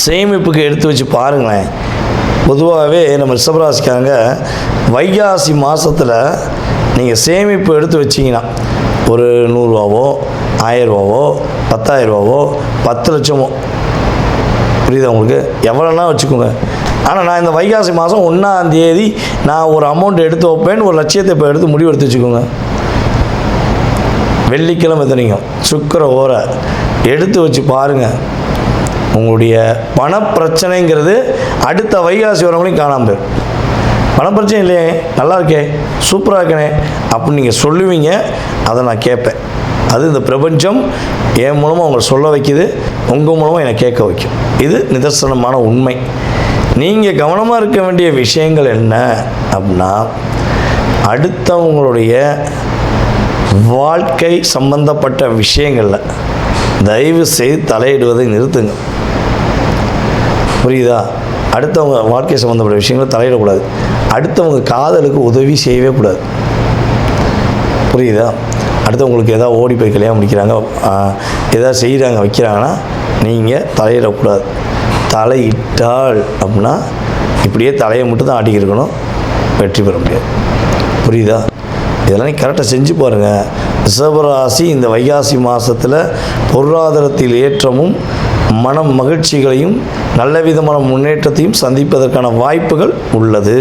சேமிப்புக்கு எடுத்து வச்சு பாருங்களேன். பொதுவாகவே நம்ம ரிஷபராசிக்காரங்க வைகாசி மாதத்தில் நீங்கள் சேமிப்பு எடுத்து வச்சிங்கன்னா ஒரு 100 ரூபாவோ 1000 ரூபாவோ 10,000 ரூபாவோ 10 லட்சமோ, புரியுதா உங்களுக்கு, எவ்வளோனா வச்சுக்கோங்க. ஆனால் நான் இந்த வைகாசி மாதம் 1ஆம் தேதி நான் ஒரு அமௌண்ட் எடுத்து வைப்பேன்னு ஒரு லட்சியத்தை இப்போ எடுத்து முடிவு எடுத்து வச்சுக்கோங்க. வெள்ளிக்கிழமை தெரியும் சுக்கிர ஓரை எடுத்து வச்சு பாருங்கள். உங்களுடைய பணப்பிரச்சனைங்கிறது அடுத்த வைகாசி வரவங்களையும் காணாமல் போயிடும். பணப்பிரச்சனை இல்லையே, நல்லா இருக்கே, சூப்பராக இருக்கனே அப்படின்னு நீங்கள் சொல்லுவீங்க. அதை நான் கேட்பேன். அது இந்த பிரபஞ்சம் என் மூலமாக உங்களை சொல்ல வைக்குது, உங்கள் மூலமாக என்னை கேட்க வைக்கும். இது நிதர்சனமான உண்மை. நீங்கள் கவனமாக இருக்க வேண்டிய விஷயங்கள் என்ன அப்படின்னா, அடுத்தவங்களுடைய வாழ்க்கை சம்பந்தப்பட்ட விஷயங்களில் தயவு செய்து தலையிடுவதை நிறுத்துங்க. புரியுதா? அடுத்தவங்க வாழ்க்கை சம்மந்தப்பட்ட விஷயங்களை தலையிடக்கூடாது. அடுத்தவங்க காதலுக்கு உதவி செய்யவே கூடாது. புரியுதா? அடுத்தவங்களுக்கு எதாவது ஓடி போய் கல்யாணம் முடிக்கிறாங்க, எதாவது செய்கிறாங்க வைக்கிறாங்கன்னா நீங்கள் தலையிடக்கூடாது. தலையிட்டால் அப்படின்னா இப்படியே தலையை மட்டும் தான் ஆட்டிக்கிட்டு இருக்கணும், வெற்றி பெற முடியாது. புரியுதா? இதெல்லாம் கரெக்டாக செஞ்சு பாருங்கள். ரிஷபராசி இந்த வைகாசி மாதத்தில் பொருளாதாரத்தில் ஏற்றமும் மன மகிழ்ச்சிகளையும் நல்ல விதமான முன்னேற்றத்தையும் சந்திப்பதற்கான வாய்ப்புகள் உள்ளது.